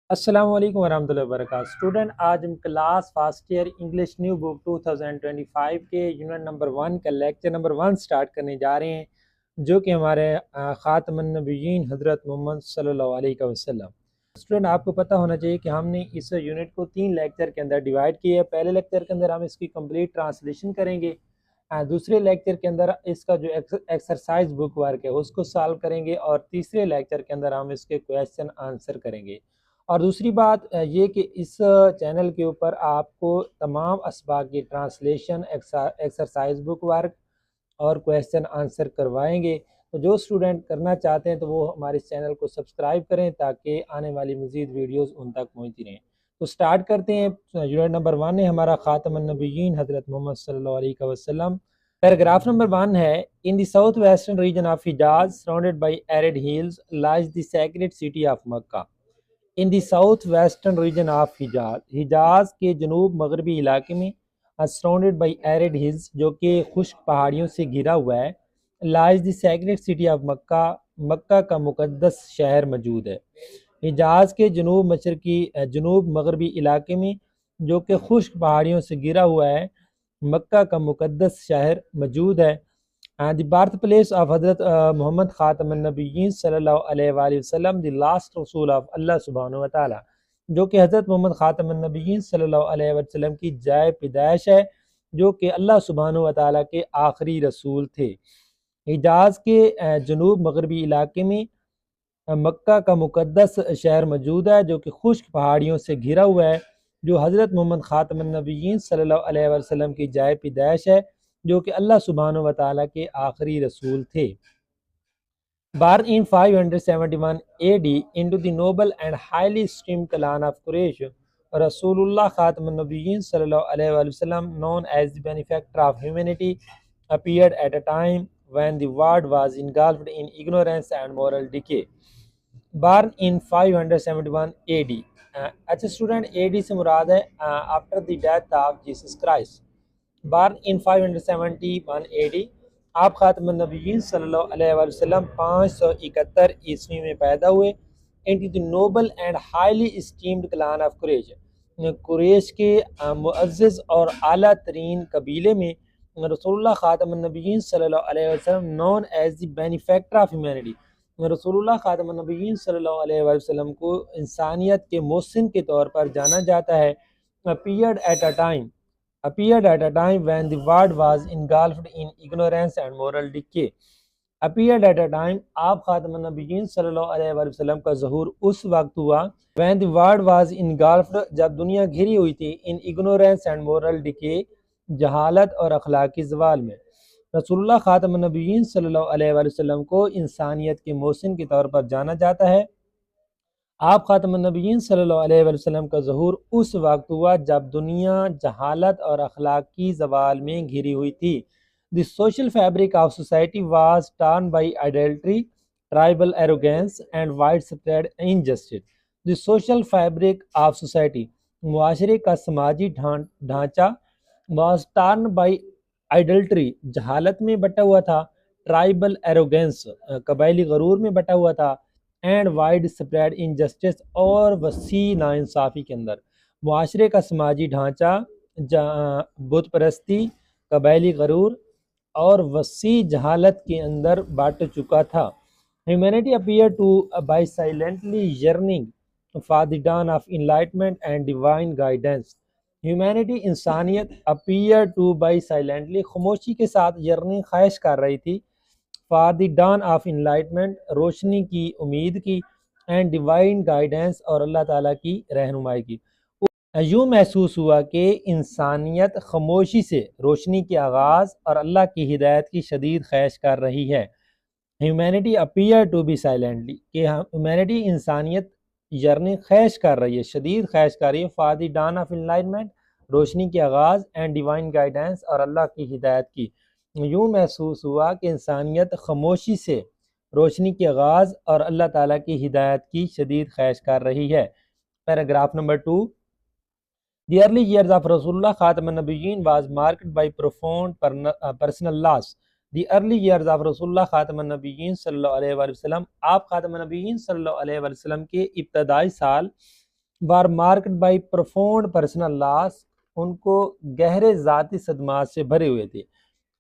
السلام علیکم ورحمۃ اللہ وبرکاتہ اسٹوڈنٹ، آج ہم class first year English new book 2025 کے یونٹ نمبر 1 کا لیکچر نمبر 1 سٹارٹ کرنے جا رہے ہیں، جو کہ ہمارے خاتم النبیین حضرت محمد صلی اللہ علیہ وسلم۔ اسٹوڈنٹ، آپ کو پتہ ہونا چاہیے کہ ہم نے اس یونٹ کو 3 لیکچر کے اندر ڈیوائڈ کیا ہے۔ پہلے لیکچر کے اندر ہم اس کی کمپلیٹ ٹرانسلیشن کریں گے، دوسرے لیکچر کے اندر اس کا جو ایکسرسائز بک ورک ہے اس کو سالو کریں گے، اور تیسرے لیکچر کے اندر ہم اس کے کویشچن آنسر کریں گے۔ اور دوسری بات یہ کہ اس چینل کے اوپر آپ کو تمام اسباق کی ٹرانسلیشن، ایکسرسائز بک ورک اور کویشچن آنسر کروائیں گے۔ تو جو اسٹوڈنٹ کرنا چاہتے ہیں تو وہ ہمارے چینل کو سبسکرائب کریں تاکہ آنے والی مزید ویڈیوز ان تک پہنچتی رہیں۔ تو سٹارٹ کرتے ہیں۔ یونٹ نمبر 1 ہے ہمارا خاتم النبیین حضرت محمد صلی اللہ علیہ وسلم۔ پیراگراف نمبر 1 ہے، in the south western region of Hijaz surrounded by arid hills lies the sacred city of Makkah. In the south western region of Hijaz, Hijaz کے جنوب مغربی علاقے میں، سراؤنڈیڈ بائی ایرڈ ہلز جو کہ خشک پہاڑیوں سے گھرا ہوا ہے، لائز دی سیکریڈ سٹی آف مکہ، مکہ کا مقدس شہر موجود ہے۔ حجاز کے جنوب مغربی علاقے میں جو کہ خشک پہاڑیوں سے گھرا ہوا ہے، مکہ کا مقدس شہر موجود ہے۔ دی برتھ پلیس آف حضرت محمد خاتم النبیین صلی اللہ علیہ وآلہ وسلم، دی لاسٹ رسول آف اللہ سبحانہ وتعالی، جو کہ حضرت محمد خاتم النبیین صلی اللہ علیہ وسلم کی جائے پیدائش ہے، جو کہ اللہ سبحانہ وتعالی کے آخری رسول تھے۔ حجاز کے جنوب مغربی علاقے میں مکہ کا مقدس شہر موجود ہے، جو کہ خشک پہاڑیوں سے گھرا ہوا ہے، جو حضرت محمد خاتم النبیین صلی اللہ علیہ وسلم کی جائے پیدائش ہے، جو کہ اللہ سبحانہ وتعالی کے آخری رسول تھے۔ Born in 571 AD into the noble and highly esteemed clan of Quraysh, Rasulullah Khatam al-Nabiyyin sallallahu alayhi wa sallam, known as the benefactor of humanity, appeared at a time when the world was engulfed in ignorance and moral decay. Born in 571 AD. اچھا student, AD سے مراد ہے after the death of Jesus Christ. Born in 571 AD، آپ خاتم النبیین صلی اللہ علیہ وآلہ وسلم 571 عیسوی میں پیدا ہوئے۔ into the noble and highly esteemed clan of قریش، قریش کے معزز اور اعلیٰ ترین قبیلے میں رسول اللہ خاتم النبیین صلی اللہ علیہ وسلم known as the benefactor of humanity، رسول اللہ خاتم النبیین صلی اللہ علیہ وسلم کو انسانیت کے محسن کے طور پر جانا جاتا ہے۔ appeared at a time when the world was engulfed in ignorance and moral decay. appeared at a time، آپ خاتم النبیین صلی اللہ علیہ وآلہ وسلم کا ظہور اس وقت ہوا when the world was engulfed، جب دنیا گھری ہوئی تھی in ignorance and moral decay، جہالت اور اخلاقی زوال میں۔ رسول اللہ خاتم النبیین صلی اللہ علیہ وآلہ وسلم کو انسانیت کے محسن کے طور پر جانا جاتا ہے۔ آپ خاتم النبیین صلی اللہ علیہ وآلہ وسلم کا ظہور اس وقت ہوا جب دنیا جہالت اور اخلاقی زوال میں گھری ہوئی تھی۔ The social fabric of society was torn by idolatry, tribal arrogance and widespread injustice. The social fabric of society، معاشرے کا سماجی ڈھانچہ was torn by idolatry، جہالت میں بٹا ہوا تھا، tribal arrogance، قبائلی غرور میں بٹا ہوا تھا، اینڈ وائڈ اسپریڈ انجسٹس، اور وسیع ناانصافی کے اندر۔ معاشرے کا سماجی ڈھانچہ بت پرستی، قبائلی غرور اور وسیع جہالت کے اندر بٹ چکا تھا۔ Humanity appeared to by silently yearning for the dawn of enlightenment and divine guidance. Humanity، انسانیت appeared to by silently، خاموشی کے ساتھ yearning، خواہش کر رہی تھی for the dawn of enlightenment، روشنی کی امید کی، and divine guidance، اور اللہ تعالیٰ کی رہنمائی کی۔ یوں محسوس ہوا کہ انسانیت خاموشی سے روشنی کے آغاز اور اللہ کی ہدایت کی شدید خواہش کر رہی ہے۔ Humanity appeared to be silently، کہ humanity، انسانیت yearning، خواہش کر رہی ہے، شدید خواہش کر رہی ہے for the dawn of enlightenment، روشنی کے آغاز، and divine guidance، اور اللہ کی ہدایت کی۔ یوں محسوس ہوا کہ انسانیت خاموشی سے روشنی کے آغاز اور اللہ تعالیٰ کی ہدایت کی شدید خواہش کر رہی ہے۔ Paragraph number 2، The early years of Rasulullah Khatam al-Nabiyyin was marked by profound personal loss. The early years of Rasulullah Khatam al-Nabiyyin صلی اللہ علیہ وآلہ وسلم، آپ خاتم النبیین صلی اللہ علیہ وآلہ وسلم کے ابتدائی سال were marked by profound personal loss. ان کو گہرے ذاتی صدمات سے بھرے ہوئے تھے.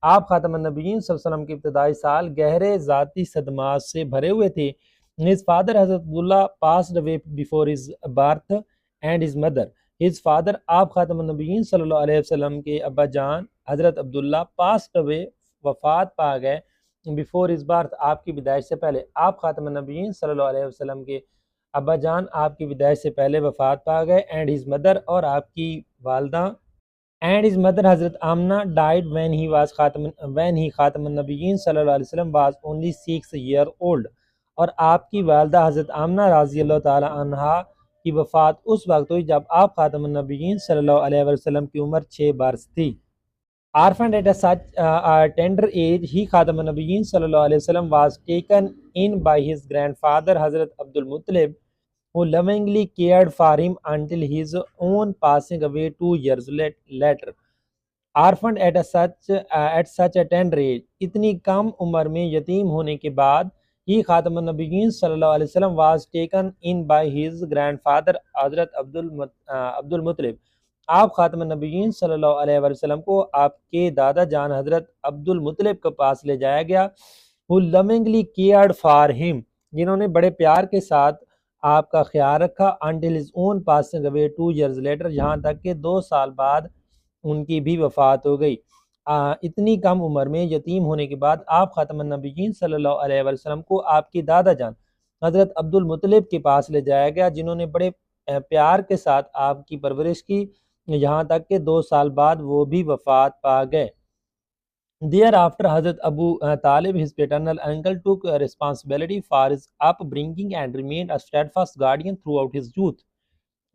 آپ خاتم النبیین صلی اللہ علیہ وسلم کے ابتدائی سال گہرے ذاتی صدمات سے بھرے ہوئے تھے. His father حضرت عبداللہ passed away before his birth and his mother. His father آپ خاتم النبیین صلی اللہ علیہ وسلم کے ابا جان حضرت عبداللہ passed away وفات پا گئے before his birth آپ کی پیدائش سے پہلے. آپ خاتم النبیین صلی اللہ علیہ وسلم کے ابا جان آپ کی پیدائش سے پہلے وفات پا گئے. اینڈ his mother اور آپ کی والدہ and his mother حضرت آمنہ died when he خاتم النبیین صلی اللہ علیہ وسلم was only 6 years old. اور آپ کی والدہ حضرت آمنہ رضی اللہ تعالی عنہا کی وفات اس وقت ہوئی جب آپ خاتم النبیین صلی اللہ علیہ وسلم کی عمر 6 برس تھی. Orphaned at such a tender age, he خاتم النبیین صلی اللہ علیہ وسلم was taken in by his grandfather حضرت عبد المطلب, who lovingly cared for him until his own passing away 2 years later. Orphaned at such a tender age, اتنی کم عمر میں یتیم ہونے کے بعد, he خاتم النبیین صلی اللہ علیہ وسلم was taken in by his grandfather حضرت عبد المطلب. آپ خاتم النبیین صلی اللہ علیہ وسلم کو آپ کے دادا جان حضرت عبد المطلب کے پاس لے جایا گیا. who lovingly cared for him, جنہوں نے بڑے پیار کے ساتھ آپ کا خیال رکھا. until his own passing away 2 years later, جہاں تک کہ 2 سال بعد ان کی بھی وفات ہو گئی. اتنی کم عمر میں یتیم ہونے کے بعد آپ خاتم النبیین صلی اللہ علیہ وسلم کو آپ کی دادا جان حضرت عبد المطلب کے پاس لے جایا گیا, جنہوں نے بڑے پیار کے ساتھ آپ کی پرورش کی, یہاں تک کہ 2 سال بعد وہ بھی وفات پا گئے. Thereafter, Hazrat Abu Talib, his paternal uncle, took responsibility for his upbringing and remained a steadfast guardian throughout his youth.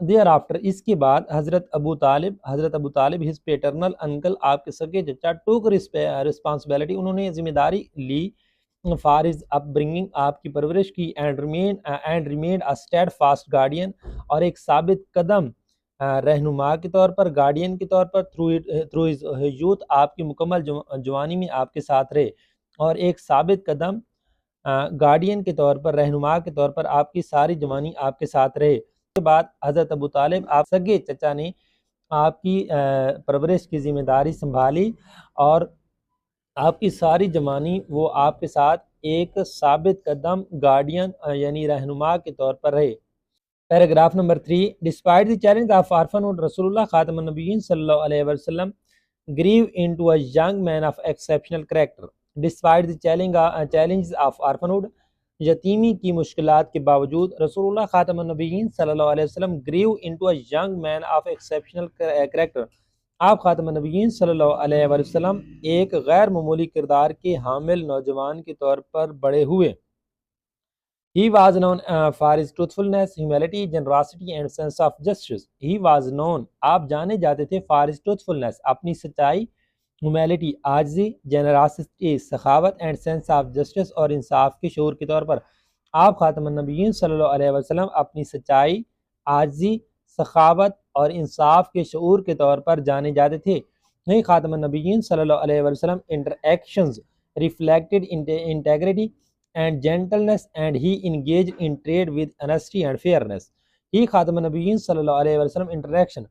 Thereafter, اس کے بعد حضرت ابو طالب, his paternal uncle, آپ کے سگے چچا, took responsibility, انہوں نے ذمہ داری لی, for his upbringing, آپ کی پرورش کی, and remained a steadfast guardian, اور ایک ثابت قدم رہنما کے طور پر, گارڈین کے طور پر, through his youth, آپ کی مکمل جوانی میں آپ کے ساتھ رہے, اور ایک ثابت قدم گارڈین کے طور پر, رہنما کے طور پر آپ کی ساری جوانی آپ کے ساتھ رہے. اس کے بعد حضرت ابو طالب, آپ سگے چچا نے آپ کی پرورش کی ذمہ داری سنبھالی, اور آپ کی ساری جوانی وہ آپ کے ساتھ ایک ثابت قدم گارڈین یعنی رہنما کے طور پر رہے. Paragraph number 3. Despite the challenge of orphanhood, Rasulullah Khatam al-Nabiyyin sallallahu alayhi wa sallam grew into a young man of exceptional character. Despite the challenges of orphanhood, یتیمی کی مشکلات کے باوجود, رسول اللہ خاتم النبیین صلی اللہ علیہ وسلم grew into a young man of exceptional character. آپ خاتم النبیین صلی اللہ علیہ وسلم ایک غیر معمولی کردار کے حامل نوجوان کے طور پر بڑے ہوئے. He was known for his truthfulness, humility, generosity and sense of justice. He was known, آپ جانے جاتے تھے, for his truthfulness, اپنی سچائی, humility, عاجزی, generosity, سخاوت and sense of justice, اور انصاف کے شعور کے طور پر. آپ خاتم النبیین صلی اللہ علیہ وسلم اپنی سچائی, عاجزی, سخاوت اور انصاف کے شعور کے طور پر جانے جاتے تھے. نہیں, خاتم النبیین صلی اللہ علیہ وسلم interactions reflected integrity and gentleness, and he engaged in trade with honesty and fairness. He خاتم النبیین صلی اللہ علیہ وسلم انٹریکشن,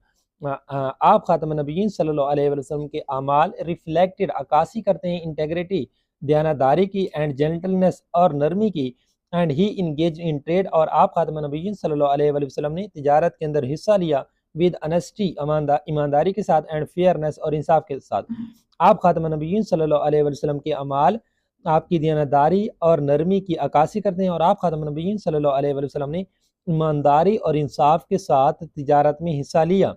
آپ خاتم النبیین صلی اللہ علیہ وسلم کے اعمال ریفلیکٹڈ, عکاسی کرتے ہیں, انٹیگریٹی, دیانتداری کی, اینڈ جینٹلنس, اور نرمی کی, and he engage in trade, اور آپ خاتم النبیین صلی اللہ علیہ وسلم نے تجارت کے اندر حصہ لیا, ود انسٹی, ایمانداری کے ساتھ, اینڈ فیئرنس, اور انصاف کے ساتھ. آپ خاتم النبیین صلی اللہ علیہ وسلم کے اعمال آپ کی دیانتداری اور نرمی کی عکاسی کرتے ہیں, اور آپ خاتم النبیین صلی اللہ علیہ وسلم نے ایمانداری اور انصاف کے ساتھ تجارت میں حصہ لیا.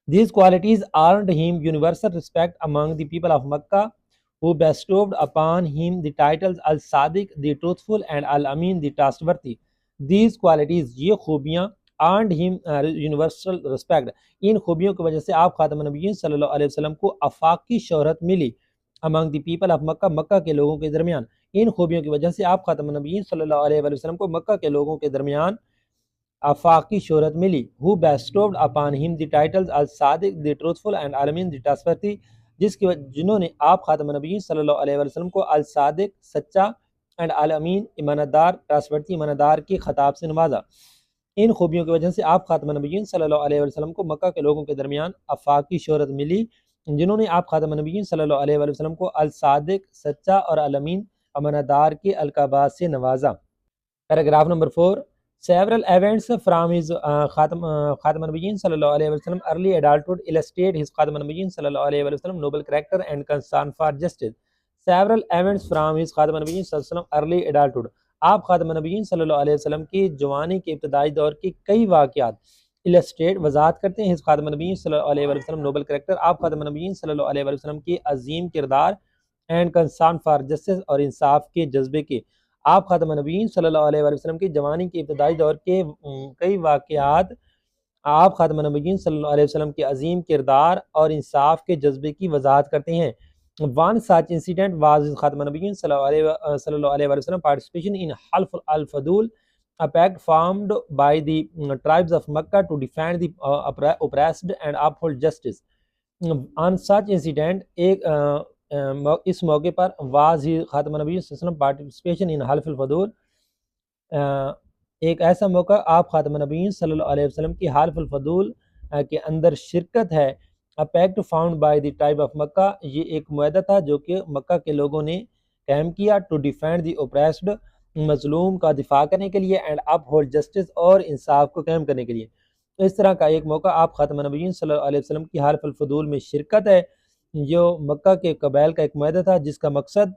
These qualities earned him universal respect among the people of Makkah, who bestowed upon him the titles Al-Sadiq, the truthful, and Al-Amin, the trustworthy. These qualities, یہ خوبیاں, earned him universal respect, ان خوبیوں کی وجہ سے آپ خاتم النبیین صلی اللہ علیہ وسلم کو آفاقی شہرت ملی. among the people of Makkah, مکہ کے لوگوں کے درمیان, ان خوبیوں کی وجہ سے آپ خاتم النبیین صلی اللہ علیہ وسلم کو مکہ کے لوگوں کے درمیان آفاقی شہرت ملی. who bestowed upon him the titles al-Sadiq, the truthful, and al-Amin, the trustworthy, جنہوں نے آپ خاتم النبیین صلی اللہ علیہ وسلم کو al-Sadiq, سچا, and al-Amin, ایماندار, trustworthy, ایماندار کے خطاب سے نوازا. ان خوبیوں کی وجہ سے آپ خاتم النبیین صلی اللہ علیہ وسلم کو مکہ کے لوگوں کے درمیان آفاقی شہرت ملی، جنہوں نے آپ خاتم النبیین صلی اللہ علیہ وسلم کو الصادق، سچا اور الامین، امانتدار کے القابات سے نوازا۔ Paragraph number 4. Several events from his Khatam al-Nabiyyin sallallahu alayhi wa sallam early adulthood illustrate his Khatam al-Nabiyyin sallallahu alayhi wa sallam noble character and concern for justice. Several events from his Khatam al-Nabiyyin sallallahu alayhi wa sallam early adulthood. آپ خاتم النبیین صلی اللہ علیہ وسلم کی جوانی کے ابتدائی دور کے کئی واقعات illustrate وضاحت کرتے ہیں خاتم النبیین صلی اللہ علیہ وسلم نوبل کریکٹر، آپ خاتم النبیین صلی اللہ علیہ وسلم کی عظیم کردار اینڈ کنسرن فار جسٹس اور انصاف کے جذبے کے۔ آپ خاتم النبیین صلی اللہ علیہ وسلم کی جوانی کے ابتدائی دور کے کئی واقعات آپ خاتم النبیین صلی اللہ علیہ وسلم کے عظیم کردار اور انصاف کے جذبے کی وضاحت کرتے ہیں۔ One such incident was Khatam al-Nabiyyin sallallahu alayhi wa sallam participation in Half al-Fadul, a pact formed by the tribes of Makkah to defend the oppressed and uphold justice. On such incident, اس موقع پر was خاتم النبی صلی اللہ علیہ وسلم participation in حلف الفضول، ایک ایسا موقع آپ خاتم النبیین صلی اللہ علیہ وسلم کی حلف الفضول کے اندر شرکت ہے۔ A pact found by the tribe of Makkah، یہ ایک معاہدہ تھا جو کہ مکہ کے لوگوں نے قائم کیا، to defend the oppressed، مظلوم کا دفاع کرنے کے لیے، and uphold justice، اور انصاف کو قائم کرنے کے لیے۔ اس طرح کا ایک موقع آپ خاتم النبیین صلی اللہ علیہ وسلم کی حلف الفضول میں شرکت ہے، جو مکہ کے قبائل کا ایک معاہدہ تھا جس کا مقصد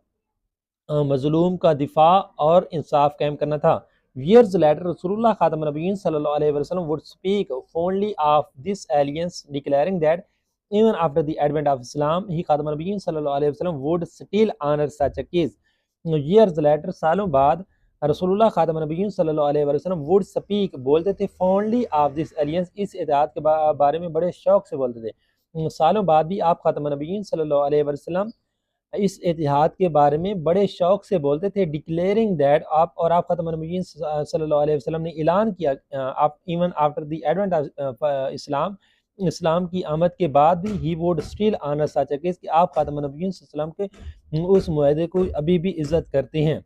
مظلوم کا دفاع اور انصاف قائم کرنا تھا۔ Years later, رسول اللہ خاتم النبیین صلی اللہ علیہ وسلم would speak fondly of this alliance, declaring that even after the advent of Islam, he خاتم النبیین صلی اللہ علیہ وسلم would still honor such a case. Years later، سالوں بعد رسول اللہ خاتم النبیین صلی اللہ علیہ وسلم would speak، بولتے تھے fondly of this alliance، اس اتحاد کے بارے میں بڑے شوق سے بولتے تھے۔ سالوں بعد بھی آپ خاتم النبیین صلی اللہ علیہ وسلم اس اتحاد کے بارے میں بڑے شوق سے بولتے تھے، ڈکلیئرنگ دیٹ، آپ خاتم النبیین صلی اللہ علیہ وسلم نے اعلان کیا even after the advent of Islam کی آمد کے بعد بھی he would still honour such a case, کہ آپ خاتم النبیین صلی اللہ علیہ وسلم کے اس معاہدے کو ابھی بھی عزت کرتے ہیں،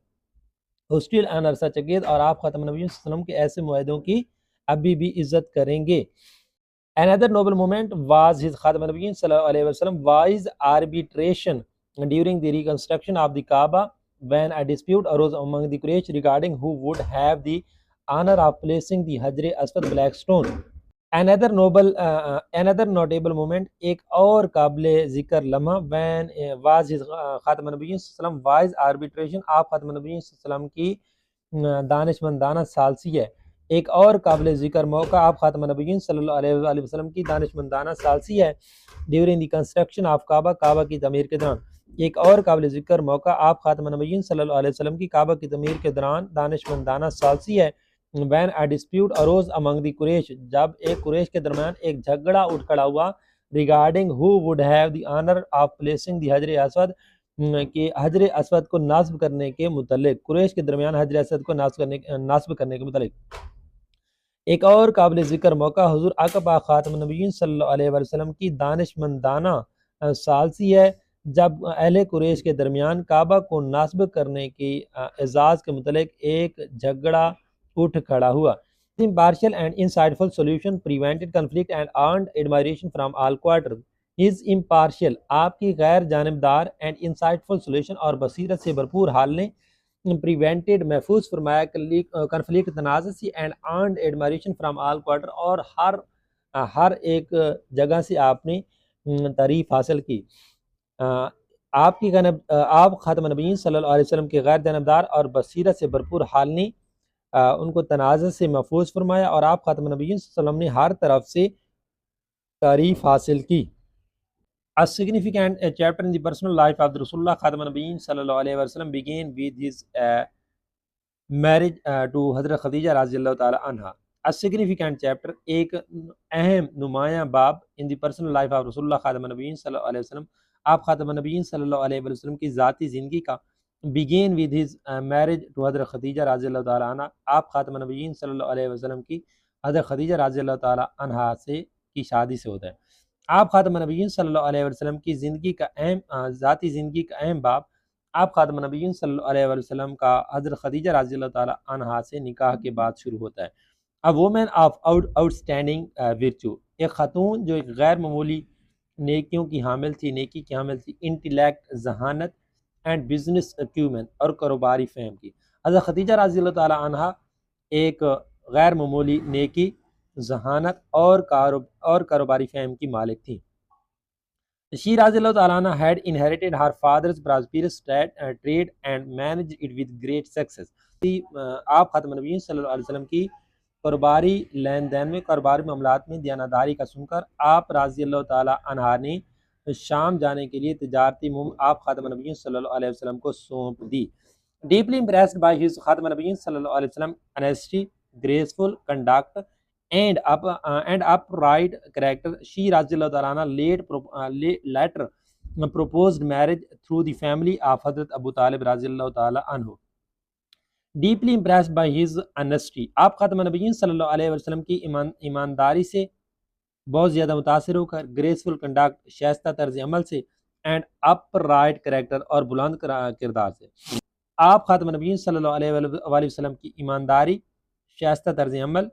still honour such a case, اور آپ خاتم النبیین صلی اللہ علیہ وسلم کے ایسے معاہدوں کی ابھی بھی عزت کریں گے۔ Another noble moment was his Khatam al-Nabiyyin sallallahu alayhi wa sallam wise arbitration during the reconstruction of the Kaaba, when a dispute arose among the Quraysh regarding who would have the honor of placing the Hajr Aswad black stone. Another notable moment، ایک اور قابل ذکر لمحہ، when was his خاتم النبیین صلی اللہ علیہ وسلم wise arbitration، آپ خاتم النبیین صلی اللہ علیہ وسلم کی دانشمندانہ ثالثی ہے۔ ایک اور قابل ذکر موقع آپ خاتم النبیین صلی اللہ علیہ وسلم کی دانشمندانہ ثالثی ہے، ڈیورنگ دی کنسٹرکشن آف کعبہ کی تعمیر کے دوران۔ ایک اور قابل ذکر موقع آپ خاتم النبیین صلی اللہ علیہ وسلم کی کعبہ کی تعمیر کے دوران دانشمندانہ ثالثی ہے۔ when a dispute arose among the قریش، جب ایک قریش کے درمیان ایک جھگڑا اٹھ کھڑا ہوا، regarding who would have the honor of placing the حجر اسود، کہ حجر اسود کو نصب کرنے کے متعلق، قریش کے درمیان حجر اسود کو نصب کرنے کے متعلق۔ ایک اور قابل ذکر موقع حضور اقبا خاتم النبیین صلی اللہ علیہ وسلم کی دانشمندانہ ثالثی ہے، جب اہل قریش کے درمیان کعبہ کو نصب کرنے کی اعزاز کے متعلق ایک جھگڑا اٹھ کھڑا ہوا۔ Impartial and insightful solution prevented conflict and earned admiration from all quarters. His impartial، آپ کی غیر جانبدار and insightful solution، اور بصیرت سے بھرپور حل نے prevented، محفوظ فرمایا conflict تنازع سے، and earned admiration from all quarters، اور ہر ایک جگہ سے آپ نے تعریف حاصل کی۔ آپ خاتم النبیین صلی اللہ علیہ وسلم کے غیر جانبدار اور بصیرت سے بھرپور حال نے ان کو تنازع سے محفوظ فرمایا، اور آپ خاتم النبیین صلی اللہ علیہ وسلم نے ہر طرف سے تعریف حاصل کی۔ A significant chapter in the personal life of the Rasulullah Khatam al-Nabiyyin sallallahu alayhi wa sallam began with his marriage to Hazrat Khadija رضی اللہ تعالی عنہ۔ A significant chapter، ایک اہم نمایاں باب in the personal life of Rasulullah Khatam al-Nabiyyin صلی اللہ علیہ وسلم، آپ خاتم النبیین صلی اللہ علیہ وسلم کی ذاتی زندگی کا began with his marriage to حضرت خدیجہ رضی اللہ تعالی عنہ، آپ خاتم النبیین صلی اللہ علیہ وسلم کی حضرت خدیجہ رضی اللہ تعالی عنہ سے کی شادی سے ہوتا ہے۔ آپ خاتم النبیین صلی اللہ علیہ وسلم کی زندگی کا ذاتی زندگی کا اہم باب، آپ خاتم النبیین صلی اللہ علیہ وسلم کا حضرت خدیجہ رضی اللہ تعالی عنہ سے نکاح کے بعد شروع ہوتا ہے۔ A woman of outstanding virtue. ایک خاتون جو ایک غیر معمولی نیکیوں کی حامل تھی، نیکی کی حامل تھی، انٹلیکٹ، ذہانت، اینڈ بزنس اکیومن، اور کاروباری فہم کی. حضرت خدیجہ رضی اللہ تعالی عنہ ایک غیر معمولی نیکی، ذہانت اور کاروباری فہم کی مالک تھی. She رضی اللہ تعالیٰ عنہ had inherited her father's prosperous trade and managed it with great success. آپ خاتم نبیین صلی اللہ علیہ وسلم کی کاروباری لین دین میں، کاروباری معاملات میں دیانتداری کا سن کر آپ رضی اللہ تعالیٰ عنہ نے شام جانے کے لیے تجارتی مہم آپ خاتم نبیین صلی اللہ علیہ وسلم کو سونپ دی. Deeply impressed by his خاتم نبیین صلی اللہ علیہ وسلم honesty, graceful conduct and upright character, she رضی اللہ تعالیٰ عنہ later proposed marriage through the family of حضرت ابو طالب رضی اللہ تعالیٰ عنہ. Deeply impressed by his honesty, آپ خاتم نبیین صلی اللہ علیہ وسلم کی ایمانداری سے بہت زیادہ متاثر ہو کر، گریسفل کنڈکٹ، شائستہ طرز عمل سے، اینڈ اپرائٹ کریکٹر، اور بلند کردار سے. آپ خاتم نبیین صلی اللہ علیہ وسلم کی ایمانداری، شائستہ طرز عمل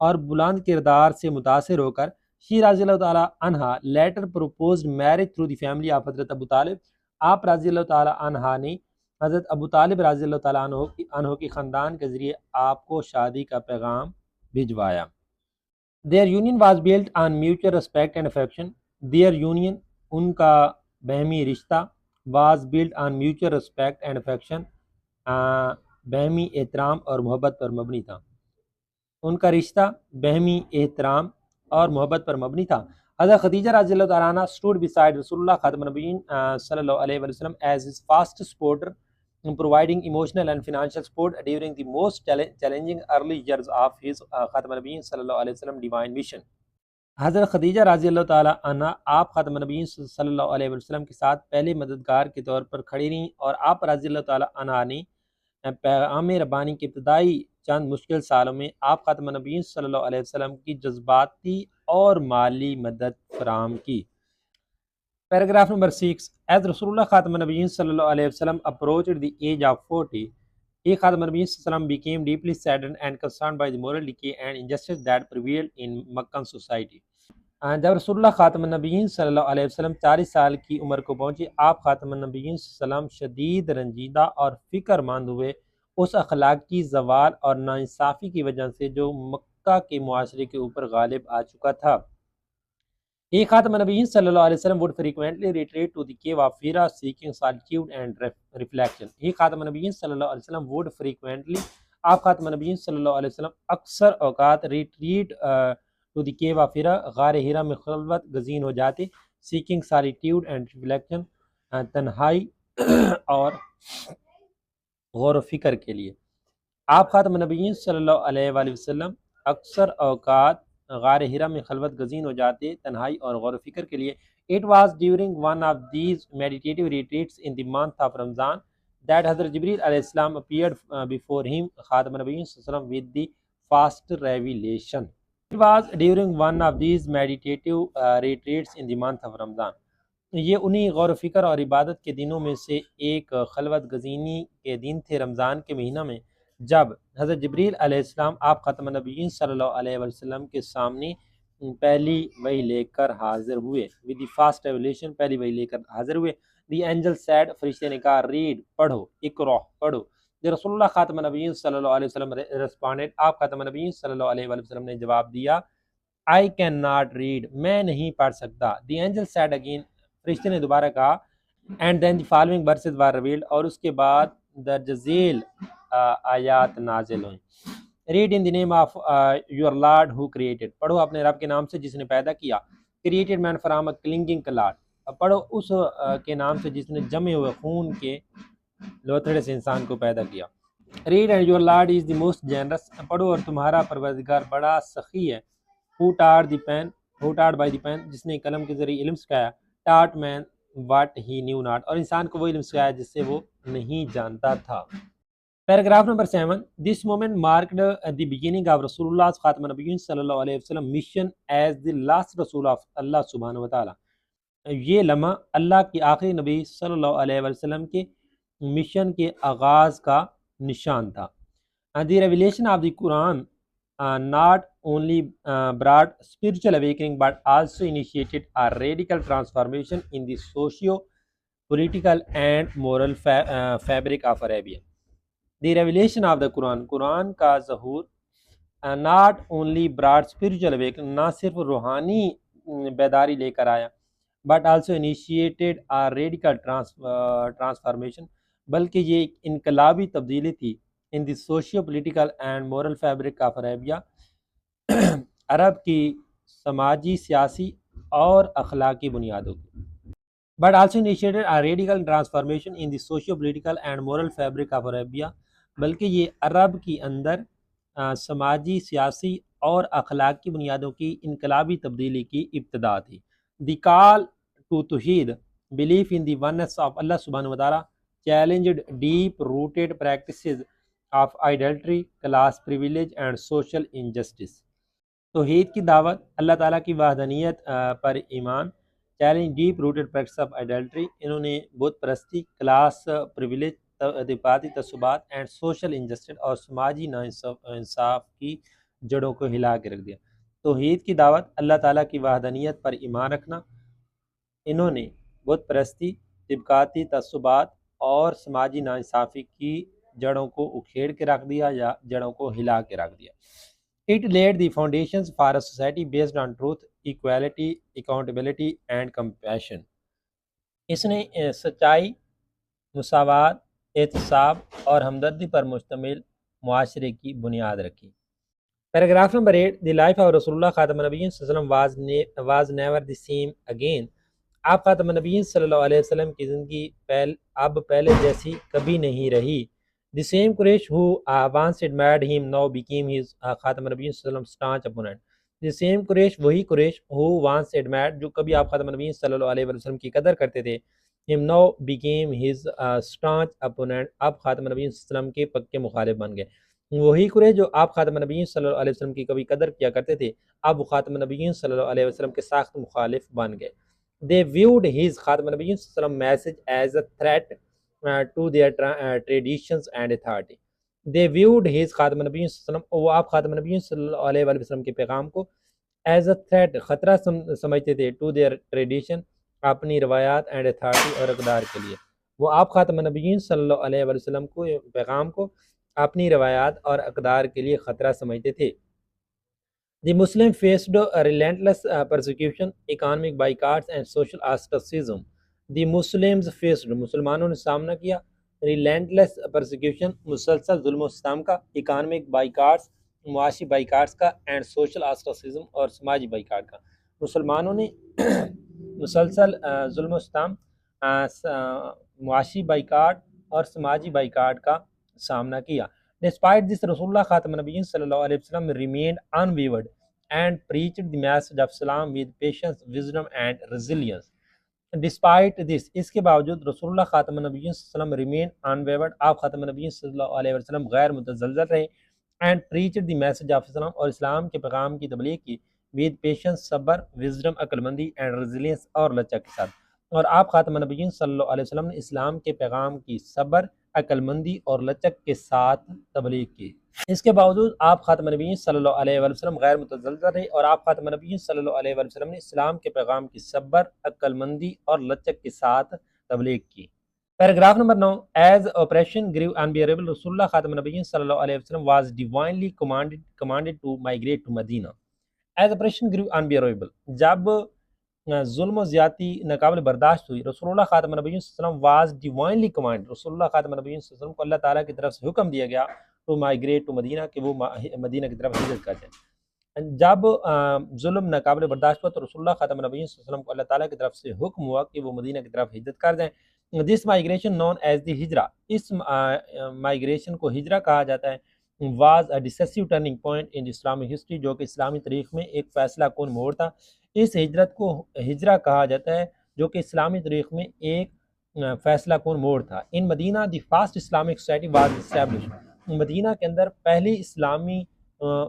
اور بلند کردار سے متاثر ہو کر شی رضی اللہ تعالیٰ عنہ later proposed marriage through the family of حضرت ابو طالب. آپ رضی اللہ تعالیٰ عنہ نے حضرت ابو طالب رضی اللہ تعالیٰ عنہ کی خاندان کے ذریعے آپ کو شادی کا پیغام بھجوایا. Their union was built on mutual respect and affection. Their union، ان کا بہمی رشتہ، was built on mutual respect and affection، بہمی احترام اور محبت پر مبنی تھا. ان کا رشتہ بہمی احترام اور محبت پر مبنی تھا. حضرت خدیجہ رضی اللہ تعالیٰ عنہ stood beside رسول اللہ خاتم النبیین صلی اللہ علیہ وسلم as his fast supporter, providing emotional and financial support during the most challenging early years of his خاتم النبیین صلی اللہ علیہ وسلم divine mission. حضرت خدیجہ رضی اللہ تعالیٰ عنہ آپ خاتم النبیین صلی اللہ علیہ وسلم کے ساتھ پہلے مددگار کے طور پر کھڑی رہیں، اور آپ رضی اللہ تعالیٰ عنہ نے پیغام ربانی کے ابتدائی چند مشکل سالوں میں آپ خاتم النبیین صلی اللہ علیہ وسلم کی جذباتی اور مالی مدد فراہم کی. Paragraph number 6. As رسول اللہ خاتم النبیین صلی اللہ علیہ وسلم approached the age of 40, he خاتم النبیین صلی اللہ علیہ وسلم became deeply saddened and concerned by the moral decay and injustice that prevailed in Meccan society. جب رسول اللہ خاتم النبیین صلی اللہ علیہ وسلم 40 سال کی عمر کو پہنچے، آپ خاتم النبیین صلی اللہ علیہ وسلم شدید رنجیدہ اور فکر مند ہوئے اس اخلاقی زوال اور ناانصافی کی وجہ سے جو مکہ کے معاشرے کے اوپر غالب آ چکا تھا. He خاتم النبیین صلی اللہ علیہ وسلم would frequently retreat to the cave of Hira seeking solitude and reflection. He خاتم النبیین صلی اللہ علیہ وسلم would frequently، آپ خاتم النبیین صلی اللہ علیہ وسلم اکثر اوقات retreat to the cave of Hira، غار ہیرا میں خلوت گزین ہو جاتے، seeking solitude and reflection، تنہائی اور غور و فکر کے لیے. آپ خاتم النبیین صلی اللہ علیہ وآلہ وسلم اکثر اوقات غار ہیرا میں خلوت گزین ہو جاتے، تنہائی اور غور و فکر کے لیے. It was during one of these meditative retreats in the month of Ramadan that Hazrat Jibreel alayhi salam appeared before him خاتم النبیین صلی اللہ علیہ وسلم with the first revelation. It was during one of these meditative retreats in the month of Ramadan. یہ انہی غور و فکر اور عبادت کے دنوں میں سے ایک خلوت گزینی کے دن تھے رمضان کے مہینہ میں، جب حضرت جبریل علیہ السلام آپ خاتم النبیین صلی اللہ علیہ وسلم کے سامنے پہلی وحی لے کر حاضر ہوئے. with the first revelation، پہلی وحی لے کر حاضر ہوئے. the angel said، فرشتے نے کہا، read، پڑھو، اقرأ، پڑھو. رسول اللہ خاتم النبیین صلی اللہ علیہ وسلم responded، آپ خاتم النبیین صلی اللہ علیہ وسلم نے جواب دیا، I cannot read، میں نہیں پڑھ سکتا. the angel said again، فرشتے نے دوبارہ کہا، and then the following verses were revealed، اور اس کے بعد درج ذیل آیات نازل ہوئیں. read in the name of your Lord who created، پڑھو اپنے رب کے نام سے جس نے پیدا کیا. created man from a clinging clot، پڑھو اس کے نام سے جس نے جمے ہوئے خون کے لوتھڑے سے انسان کو پیدا کیا. read and your Lord is the most generous، پڑھو اور تمہارا پروردگار بڑا سخی ہے. who taught by the pen، جس نے قلم کے ذریعے علم سکھایا. taught man what he knew not، اور انسان کو وہ علم سکھایا جس سے وہ نہیں جانتا تھا. Paragraph number 7. This moment marked the beginning of رسول اللہ خاتم النبیین صلی اللہ علیہ وسلم mission as the last رسول of اللہ سبحانہ وتعالی. یہ لمحہ اللہ کی آخری نبی صلی اللہ علیہ وسلم کے مشن کے آغاز کا نشان تھا. The revelation of the Quran not only brought spiritual awakening but also initiated a radical transformation in the socio-political and moral fabric of Arabia. The revelation of the قرآن کا ظہور not only brought spiritual awakening, نہ صرف روحانی بیداری لے کر آیا but also initiated a radical transformation، بلکہ یہ ایک انقلابی تبدیلی تھی in the socio-political and moral fabric of Arabia، عرب کی سماجی، سیاسی اور اخلاقی بنیادوں کی. But also initiated a radical transformation in the socio-political and moral fabric of Arabia، بلکہ یہ عرب کی اندر سماجی، سیاسی اور اخلاقی بنیادوں کی انقلابی تبدیلی کی ابتدا تھی. The call to توحید، belief in the oneness of Allah subhanahu wa ta'ala challenged deep-rooted practices of idolatry, class privilege and social injustice. توحید کی دعوت، اللہ تعالیٰ کی وحدانیت پر ایمان، challenge deep rooted practice of idolatry, انہوں نے بت پرستی، کلاس پریویلیج، طبقاتی تعصبات اینڈ سوشل انجسٹس اور سماجی ناانصاف کی جڑوں کو ہلا کے رکھ دیا. توحید کی دعوت، اللہ تعالیٰ کی وحدانیت پر ایمان رکھنا، انہوں نے بت پرستی، طبقاتی تعصبات اور سماجی ناانصافی کی جڑوں کو اکھیڑ کے رکھ دیا یا جڑوں کو ہلا کے رکھ دیا. It laid the foundations for a society based on truth, equality, accountability and compassion. اس نے سچائی، مساوات، احتساب اور ہمدردی پر مشتمل معاشرے کی بنیاد رکھی. Paragraph number 8. The life of رسول اللہ خاتم النبیین صلی اللہ علیہ وسلم was never the same again. آپ خاتم النبیین صلی اللہ علیہ وسلم کی زندگی اب پہلے جیسی کبھی نہیں رہی. The same Quraysh who once admired him now became his خاتم النبیین صلی اللہ علیہ وسلم staunch opponent. The same Quraysh، وہی قریش who once admired، جو کبھی آپ خاتم النبیین صلی اللہ علیہ وسلم کی قدر کرتے تھے، him now became his staunch opponent، آپ خاتم النبیین صلی اللہ علیہ وسلم کے پکے مخالف بن گئے. وہی قریش جو آپ خاتم النبیین صلی اللہ علیہ وسلم کی کبھی قدر کیا کرتے تھے، اب وہ خاتم النبیین صلی اللہ علیہ وسلم کے سخت مخالف بن گئے. They viewed his خاتم النبیین صلی اللہ علیہ وسلم message as a threat to their traditions and authority. They viewed his خاتم النبیین صلی اللہ علیہ وسلم، وہ آپ خاتم النبیین صلی اللہ علیہ وسلم کے پیغام کو as a threat، خطرہ سمجھتے تھے to their tradition، اپنی روایات and authority اور اقدار کے لیے. وہ آپ خاتم النبیین صلی اللہ علیہ وسلم کو پیغام کو اپنی روایات اور اقدار کے لیے خطرہ سمجھتے تھے. The Muslim faced a relentless persecution, economic boycotts and social ostracism. The Muslims faced، مسلمانوں نے سامنا کیا relentless persecution، مسلسل ظلم و ستم کا، economic boycotts، معاشی بائیکاٹس کا، اینڈ سوشل آسٹرسزم اور سماجی بائیکاٹ کا. مسلمانوں نے مسلسل ظلم و ستم، معاشی بائیکاٹ اور سماجی بائیکاٹ کا سامنا کیا. Despite this، رسول اللہ خاتم النبیین صلی اللہ علیہ وسلم remained unwavered and preached the message of Islam with patience, wisdom and resilience. Despite this، اس کے باوجود رسول اللہ خاتم النبیین صلی اللہ علیہ وسلم remained unwavered، آپ خاتم النبیین صلی اللہ علیہ وسلم غیر متزلزل رہے، and preached the message of Islam، اور اسلام کے پیغام کی تبلیغ کی with patience، صبر، wisdom، عقل مندی and resilience، اور لچک کے ساتھ. اور آپ خاتم النبیین صلی اللہ علیہ وسلم نے اسلام کے پیغام کی صبر، عقل مندی اور لچک کے ساتھ تبلیغ کی. اس کے باوجود آپ خاتم النبیین صلی اللہ علیہ وسلم غیر متزلزل رہے، اور آپ خاتم النبیین صلی اللہ علیہ وسلم نے اسلام کے پیغام کی صبر، عقل مندی اور لچک کے ساتھ تبلیغ کی. Paragraph number 9. As oppression grew unbearable، رسول اللہ خاتم النبیین صلی اللہ علیہ وسلم was divinely commanded to migrate to Medina. As oppression grew unbearable، جب ظلم و زیادتی ناقابل برداشت ہوئی، رسول اللہ خاتم النبیین صلی اللہ علیہ وسلم was divinely commanded، رسول اللہ خاتم النبیین صلی اللہ علیہ وسلم کو اللہ تعالیٰ کی طرف سے حکم دیا گیا to migrate to مدینہ، کہ وہ مدینہ کی طرف ہجرت کر جائیں. جب ظلم ناقابل برداشت ہوا تو رسول اللہ خاتم النبیین صلی اللہ علیہ وسلم کو اللہ تعالیٰ کی طرف سے حکم ہوا کہ وہ مدینہ کی طرف ہجرت کر جائیں. This migration known as the Hijrah, اس مائگریشن کو ہجرہ کہا جاتا ہے، was a decisive turning point in Islamic history، جو کہ اسلامی تاریخ میں ایک فیصلہ کن موڑ تھا. اس ہجرت کو ہجرہ کہا جاتا ہے جو کہ اسلامی تاریخ میں ایک فیصلہ کن موڑ تھا. In Medina the first Islamic society was established، مدینہ کے اندر پہلی اسلامی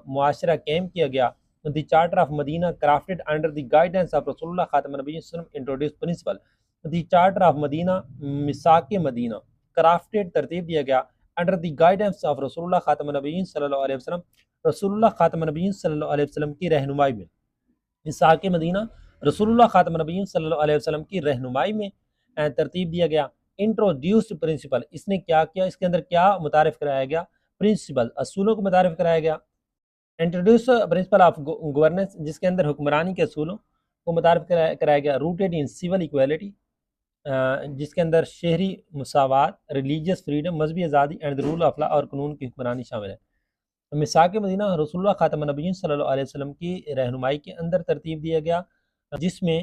معاشرہ قائم کیا گیا. The Charter of Medina crafted under the guidance of رسول اللہ خاتم النبیین صلی اللہ علیہ وسلم introduced principle. The Charter of Medina, میثاق Medina, crafted ترتیب دیا گیا under the guidance of رسول اللہ خاتم النبیین صلی اللہ علیہ وسلم، رسول اللہ خاتم النبیین صلی اللہ علیہ وسلم کی رہنمائی میں، میثاق مدینہ رسول اللہ خاتم النبیین صلی اللہ علیہ وسلم کی رہنمائی میں ترتیب دیا گیا۔ انٹروڈیوسڈ پرنسپل، اس نے کیا کیا، اس کے اندر کیا متعارف کرایا گیا، پرنسپل اصولوں کو متعارف کرایا گیا۔ انٹروڈیوس پرنسپل آف گورننس، جس کے اندر حکمرانی کے اصولوں کو متعارف کرایا گیا۔ روٹیڈ ان سول ایکویلٹی، جس کے اندر شہری مساوات، ریلیجیس فریڈم، مذہبی آزادی، اینڈ رول آف لا، اور قانون کی حکمرانی شامل ہے۔ میثاق مدینہ رسول اللہ خاتم النبیین صلی اللہ علیہ وسلم کی رہنمائی کے اندر ترتیب دیا گیا، جس میں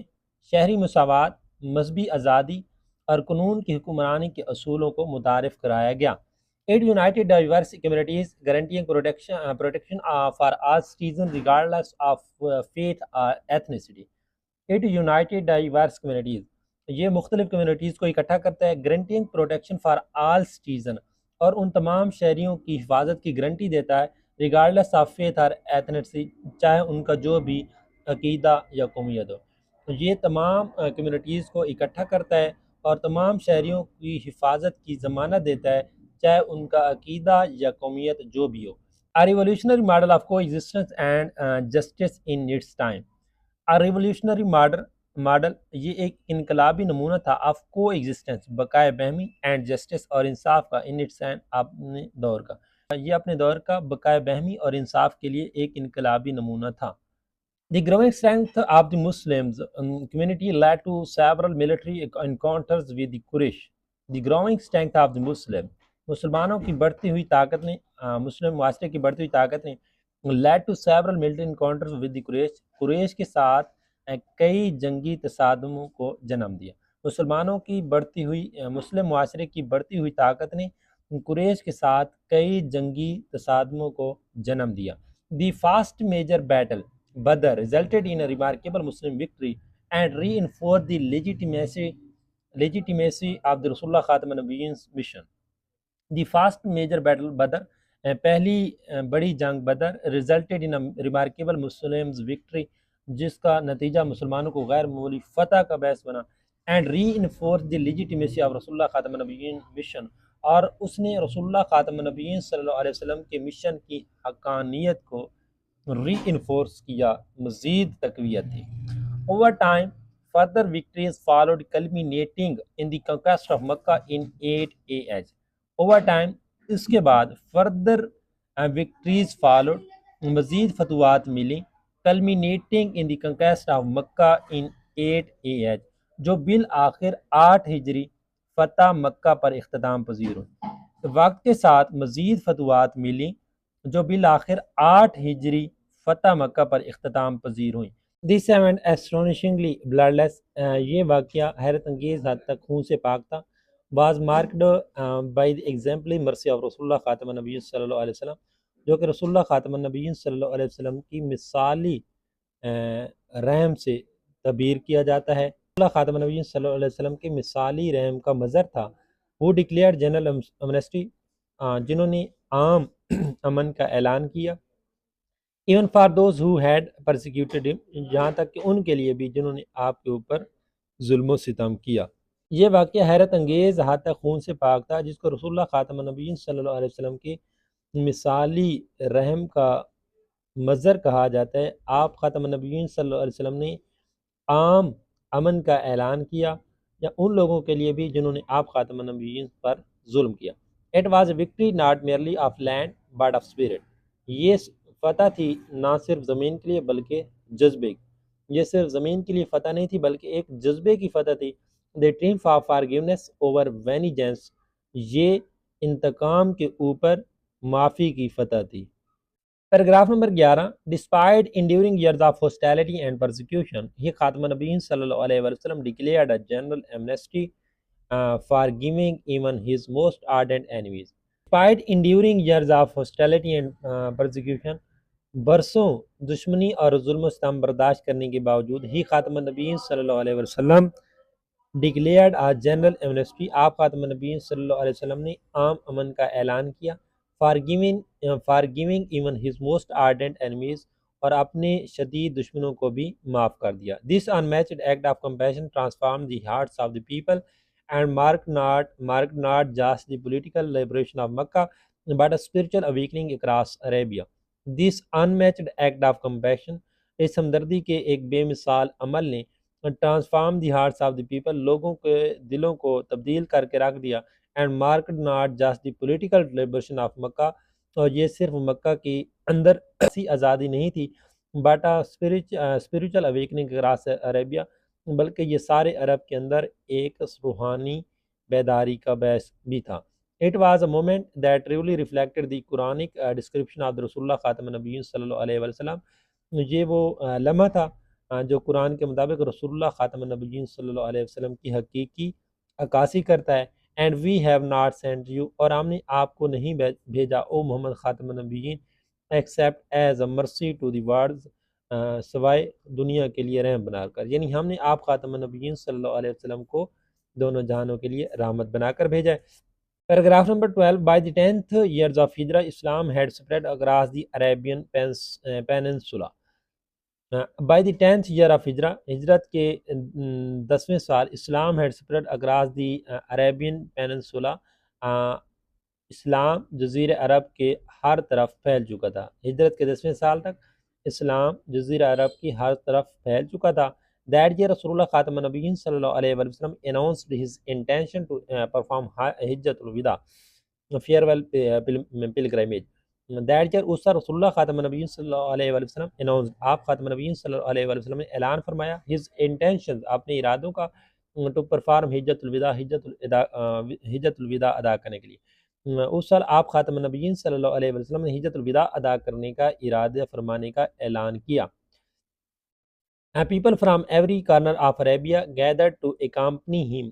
شہری مساوات، مذہبی آزادی اور قانون کی حکمرانی کے اصولوں کو متعارف کرایا گیا۔ It united diverse communities, guaranteeing protection for all citizens regardless of faith or ethnicity. It united diverse communities. یہ مختلف کمیونٹیز کو اکٹھا کرتا ہے، گارنٹینگ پروٹیکشن فار آل سٹیزن، اور ان تمام شہریوں کی حفاظت کی گارنٹی دیتا ہے، ریگارڈلیس آف فیتھ اور ایتھنیسٹی، چاہے ان کا جو بھی عقیدہ یا قومیت ہو۔ تو یہ تمام کمیونٹیز کو اکٹھا کرتا ہے اور تمام شہریوں کی حفاظت کی ضمانت دیتا ہے، چاہے ان کا عقیدہ یا قومیت جو بھی ہو۔ A revolutionary model of coexistence and justice in its time. A revolutionary model یہ ایک انقلابی نمونہ تھا آف کو ایگزسٹنس، بقائے بہمی، اینڈ جسٹس، اور انصاف کا، ان اٹس اینڈ، اپنے دور کا، یہ اپنے دور کا بقائے بہمی اور انصاف کے لیے ایک انقلابی نمونہ تھا۔ The growing strength of the Muslims community led to several military encounters with the Quraysh. The growing strength of the مسلمانوں کی بڑھتی ہوئی طاقت نے، مسلم معاشرے کی بڑھتی ہوئی طاقت نے led to several military encounters with the قریش کے ساتھ کئی جنگی تصادموں کو جنم دیا۔ مسلمانوں کی بڑھتی ہوئی، مسلم معاشرے کی بڑھتی ہوئی طاقت نے قریش کے ساتھ کئی جنگی تصادموں کو جنم دیا۔ The first major battle, Badr, resulted in a remarkable Muslim victory and reinforced the legitimacy of the Rasulullah Khatam an-Nabiyyin's mission. The first major battle, Badr، پہلی بڑی جنگ بدر، resulted in a remarkable Muslims victory، جس کا نتیجہ مسلمانوں کو غیر معمولی فتح کا باعث بنا، and reinforced the legitimacy of رسول اللہ خاتم النبیین mission، اور اس نے رسول اللہ خاتم النبیین صلی اللہ علیہ وسلم کے مشن کی حقانیت کو ری انفورس کیا، مزید تقویت دی۔ Over time, further victories followed, culminating in the conquest of Makkah in 8 AH. Over time، اس کے بعد further victories followed، مزید فتوحات ملی، culminating in the conquest of Makkah in 8 AH، جو بالآخر 8 ہجری فتح مکہ پر اختتام پذیر ہوئی۔ وقت کے ساتھ مزید فتوحات ملی جو بالآخر 8 ہجری فتح مکہ پر اختتام پذیر ہوئیں۔ This event astonishingly bloodless، یہ واقعہ حیرت انگیز حد تک خون سے پاک تھا، was marked by the exemplary mercy of رسول اللہ خاتم النبیین صلی اللہ علیہ وسلم، جو کہ رسول اللہ خاتم النبیین صلی اللہ علیہ وسلم کی مثالی رحم سے تعبیر کیا جاتا ہے۔ رسول اللہ خاتم النبیین صلی اللہ علیہ وسلم کے مثالی رحم کا مظہر تھا۔ وہ ڈکلیئر جنرل امنسٹی، جنہوں نے عام امن کا اعلان کیا، even for those who had persecuted him، یہاں تک کہ ان کے لیے بھی جنہوں نے آپ کے اوپر ظلم و ستم کیا۔ یہ واقعہ حیرت انگیز حد تک خون سے پاک تھا، جس کو رسول اللہ خاتم النبیین صلی اللہ علیہ وسلم کے مثالی رحم کا مظہر کہا جاتا ہے۔ آپ خاتم النبیین صلی اللہ علیہ وسلم نے عام امن کا اعلان کیا، یا ان لوگوں کے لیے بھی جنہوں نے آپ خاتم النبیین پر ظلم کیا۔ It was a victory not merely of land but of spirit، یہ فتح تھی نہ صرف زمین کے لیے بلکہ جذبے کی، یہ صرف زمین کے لیے فتح نہیں تھی بلکہ ایک جذبے کی فتح تھی۔ The triumph of forgiveness over vengeance، یہ انتقام کے اوپر معافی کی فتح تھی۔ Paragraph number 11، Despite enduring years of hostility and persecution، یہ خاتم النبیین صلی اللہ علیہ وسلم declared a general amnesty forgiving even his most ardent enemies۔ Despite enduring years of hostility and persecution، برسوں دشمنی اور ظلم و ستم برداشت کرنے کے باوجود ہی خاتم النبیین صلی اللہ علیہ وسلم ڈکلیئرڈ آ جنرل ایمنسٹی، آپ خاتم النبیین صلی اللہ علیہ وسلم نے عام امن کا اعلان کیا، forgiving even his most ardent enemies, اور اپنے شدید دشمنوں کو بھی معاف کر دیا۔ This unmatched act of compassion transform the hearts of the people and mark not just the political liberation of Makkah but a spiritual awakening across Arabia. This unmatched act of compassion، اس ہمدردی کے ایک بے مثال عمل نے transform the hearts of the people, لوگوں کے دلوں کو تبدیل کر کے رکھ دیا، and marked not just the political liberation of Makkah, اور یہ صرف مکہ کی اندر ایسی آزادی نہیں تھی، but spiritual awakening across Arabia, بلکہ یہ سارے عرب کے اندر ایک روحانی بیداری کا باعث بھی تھا۔ It was a moment that really reflected the Quranic description of the Rasulullah خاتم النبیین صلی اللہ علیہ وسلم، یہ وہ لمحہ تھا جو قرآن کے مطابق رسول اللہ خاتم النبیین صلی اللہ علیہ وسلم کی حقیقی عکاسی کرتا ہے۔ And we have not sent you, اور ہم نے آپ کو نہیں بھیجا او محمد خاتم النبیین ایکسیپٹ ایز اے مرسی ٹو دی ورلڈز، سوائے دنیا کے لیے رحم بنا کر، یعنی ہم نے آپ خاتم النبیین صلی اللہ علیہ وسلم کو دونوں جہانوں کے لیے رحمت بنا کر بھیجا ہے۔ Paragraph number 12. By the 10th years of Hijrah, Islam had spread across the Arabian Peninsula. By the 10th year of Hijrah, ہجرت کے 10ویں سال، اسلام had spread across the Arabian Peninsula. اسلام جزیرہ عرب کے ہر طرف پھیل چکا تھا۔ ہجرت کے 10ویں سال تک اسلام جزیرہ عرب کی ہر طرف پھیل چکا تھا۔ That year, Rasulullah Khatam al-Nabiyyin sallallahu alayhi wa sallam announced his intention to perform Hijjatul Wida, farewell pilgrimage. That year, اس رسول اللہ خاتم النبیین صلی اللہ علیہ وآلہ وسلم announced، آپ خاتم النبیین صلی اللہ علیہ وآلہ وسلم نے اعلان فرمایا، his intentions، اپنے ارادوں کا، to perform حجت الوداع، حجت الوداع ادا کرنے کے لیے۔ اس سال آپ خاتم النبیین صلی اللہ علیہ وآلہ وسلم نے حجت الوداع ادا کرنے کا ارادہ فرمانے کا اعلان کیا۔ People from every corner of Arabia gathered to accompany him.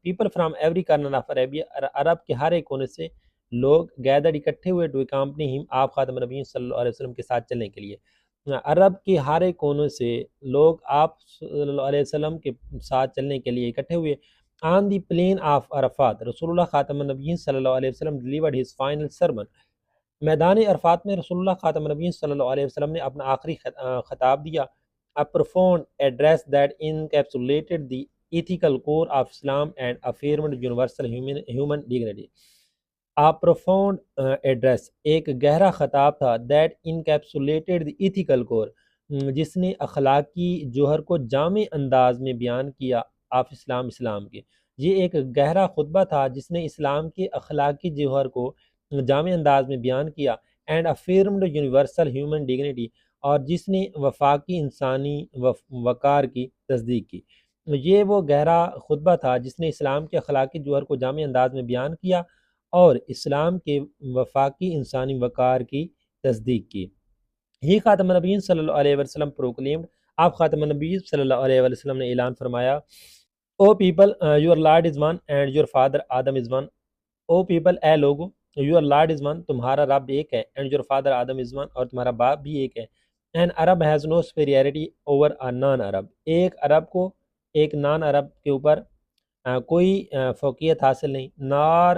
People from every corner of Arabia، عرب کے ہر ایک کونے سے لوگ gathered، اکٹھے ہوئے to accompany him، آپ خاتم نبی صلی اللہ علیہ وسلم کے ساتھ چلنے کے لیے۔ عرب کے ہر ایک کونے سے لوگ آپ صلی اللہ علیہ وسلم کے ساتھ چلنے کے لیے اکٹھے ہوئے۔ On the plain of Arafat، رسول اللہ خاتم النبیین صلی اللہ علیہ وسلم delivered his final sermon۔ میدان عرفات میں رسول اللہ خاتم النبیین صلی اللہ علیہ وسلم نے اپنا آخری خطاب دیا۔ A profound address that encapsulated the ethical core of Islam and affirmed universal human dignity. A profound address، ایک گہرا خطاب تھا، that encapsulated the ethical core، جس نے اخلاقی جوہر کو جامع انداز میں بیان کیا، آف اسلام کے۔ یہ ایک گہرا خطبہ تھا جس نے اسلام کے اخلاقی جوہر کو جامع انداز میں بیان کیا، and affirmed universal human dignity، اور جس نے وفاقی انسانی وقار کی تصدیق کی۔ یہ وہ گہرا خطبہ تھا جس نے اسلام کے اخلاقی جوہر کو جامع انداز میں بیان کیا اور اسلام کے وفاقی انسانی وقار کی تصدیق کی۔ ہی خاتم النبیین صلی اللہ علیہ وسلم پروکلیمڈ، آپ خاتم النبیین صلی اللہ علیہ وسلم نے اعلان فرمایا، O people your lord is one and your father Adam is one. O people, اے لوگو، یور لارڈ از ون، تمہارا رب ایک ہے، and your father Adam is one, اور تمہارا باپ بھی ایک ہے۔ An Arab has no superiority over a non Arab, ایک عرب کو ایک نان عرب کے اوپر کوئی فوقیت حاصل نہیں۔ نار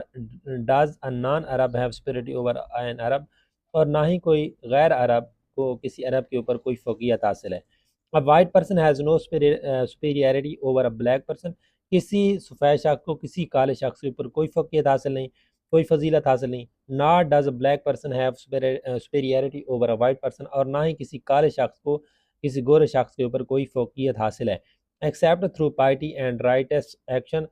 does a non Arab have superiority over an عرب، اور نہ ہی کوئی غیر عرب کو کسی عرب کے اوپر کوئی فوقیت حاصل ہے۔ A white person has no superiority over a black person، کسی سفید شخص کو کسی کالے شخص کے اوپر کوئی فوقیت حاصل نہیں، کوئی فضیلت حاصل نہیں۔ Nor does a black person have superiority over a white person، اور نہ ہی کسی کالے شخص کو کسی گورے شخص کے اوپر کوئی فوقیت حاصل ہے۔ Except through piety and righteous action،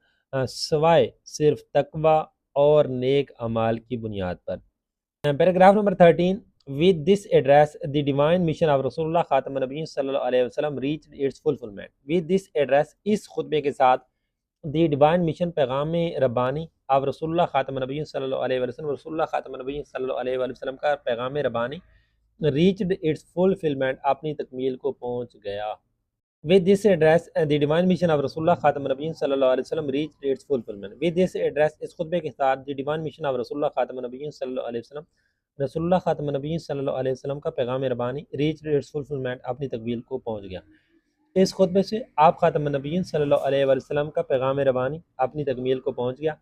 سوائے صرف تقوی اور نیک اعمال کی بنیاد پر۔ Paragraph number 13۔ With this address, the divine mission of Rasulullah خاتم النبیین صلی اللہ علیہ وسلم reached its fulfillment۔ With this address، اس خطبے کے ساتھ، دی ڈیوائن مشن، پیغام ربانی، اب رسول اللہ خاتم النبیین صلی اللہ علیہ وسلم، رسول اللہ خاتم النبیین صلی اللہ علیہ وسلم کا پیغام ربانی ریچڈ اٹس فلفلمنٹ، اپنی تکمیل کو پہنچ گیا۔ With this address, the divine mission of رسول اللہ خاتم النبیین صلی اللہ علیہ وسلم reached its fulfillment۔ With this address، اس خطبے کے ساتھ، the divine mission of رسول اللہ خاتم النبیین صلی اللہ علیہ وسلم، رسول اللہ خاتم النبیین صلی اللہ علیہ وسلم کا پیغام ربانی reached its fulfillment، اپنی تکمیل کو پہنچ گیا۔ اس خطبے سے آپ خاتم النبیین صلی اللہ علیہ وسلم کا پیغام ربانی اپنی تکمیل کو پہنچ گیا۔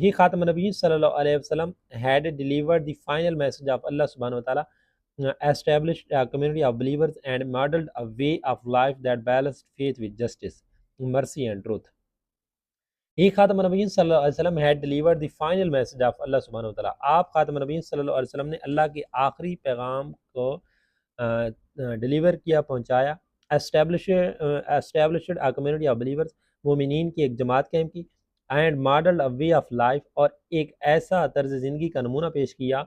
ہی خاتم النبیین صلی اللہ علیہ وسلم had delivered the final message of اللہ سبحانہ وتعالی، established a community of believers and modeled a way of life that balanced faith with justice, mercy and truth۔ He خاتم النبیین صلی اللہ علیہ وسلم had delivered the final message of اللہ سبحانہ وتعالیٰ. آپ خاتم النبیین صلی اللہ علیہ وسلم نے اللہ کے آخری پیغام کو ڈلیور کیا، پہنچایا. established a community of believers، مومنین کی ایک جماعت قائم کی. And model a way of life، اور ایک ایسا طرز زندگی کا نمونہ پیش کیا.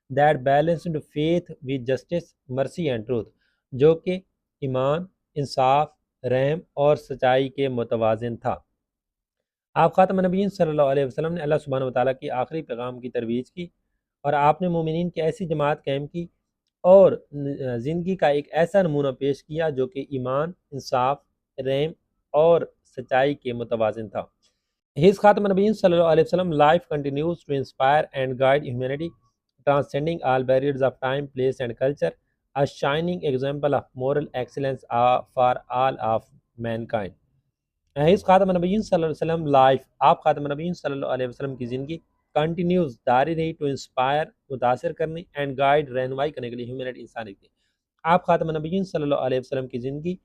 that balanced faith with justice، mercy and truth، جو کہ ایمان، انصاف، رحم اور سچائی کے متوازن تھا. آپ خاتم النبیین صلی اللہ علیہ وسلم نے اللہ سبحانہ وتعالیٰ کی آخری پیغام کی ترویج کی، اور آپ نے مومنین کی ایسی جماعت قائم کی اور زندگی کا ایک ایسا نمونہ پیش کیا جو کہ ایمان، انصاف، رحم اور سچائی کے متوازن تھا. His خاتم النبیین صلی اللہ علیہ وسلم life continues to inspire and guide humanity, transcending all barriers of time, place and culture, a shining example of moral excellence for all of mankind. His خاتم النبیین صلی اللہ علیہ وسلم لائف، آپ خاتم النبیین صلی اللہ علیہ وسلم کی زندگی کنٹینیوز، جاری رہی، ٹو انسپائر، متاثر کرنے، اینڈ گائیڈ، رہنمائی کرنے کے لیے ہیومینٹی، انسانیت کی. آپ خاتم النبیین صلی اللہ علیہ وسلم کی زندگی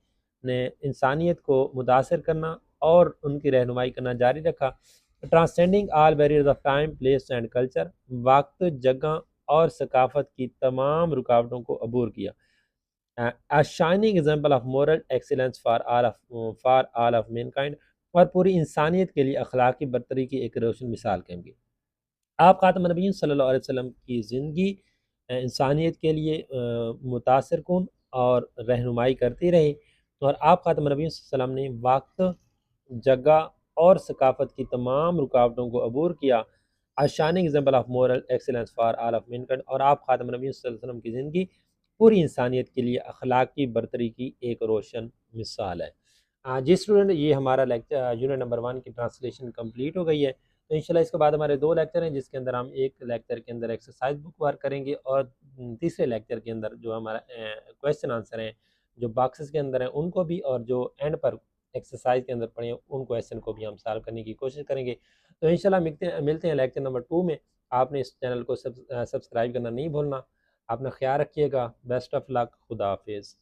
نے انسانیت کو متاثر کرنا اور ان کی رہنمائی کرنا جاری رکھا. Transcending all barriers of time, place and culture, وقت، جگہ اور ثقافت کی تمام رکاوٹوں کو عبور کیا. A shining example of moral excellence for all of mankind، اور پوری انسانیت کے لیے اخلاقی برتری کی ایک روشن مثال قائم کی. آپ خاتم النبیین صلی اللہ علیہ وسلم کی زندگی انسانیت کے لیے متاثر کن اور رہنمائی کرتی رہی، اور آپ خاتم النبیین صلی اللہ علیہ وسلم نے وقت، جگہ اور ثقافت کی تمام رکاوٹوں کو عبور کیا. A shining example of moral excellence for all of mankind، اور آپ خاتم النبیین صلی اللہ علیہ وسلم کی زندگی پوری انسانیت کے لیے اخلاقی برتری کی ایک روشن مثال ہے. جی اسٹوڈنٹ، یہ ہمارا لیکچر یونٹ نمبر 1 کی ٹرانسلیشن کمپلیٹ ہو گئی ہے. تو انشاءاللہ اس کے بعد ہمارے 2 لیکچر ہیں، جس کے اندر ہم ایک لیکچر کے اندر ایکسرسائز بک ورک کریں گے، اور تیسرے لیکچر کے اندر جو ہمارا کویسچن آنسر ہیں جو باکسز کے اندر ہیں ان کو بھی، اور جو اینڈ پر ایکسرسائز کے اندر پڑھیں ان کویسچن کو بھی ہم سالو کرنے کی کوشش کریں گے. تو انشاءاللہ ملتے ہیں لیکچر نمبر 2 میں. آپ نے اس چینل کو سبسکرائب کرنا نہیں بھولنا. اپنا خیال رکھیے گا. بیسٹ آف لک. خدا حافظ.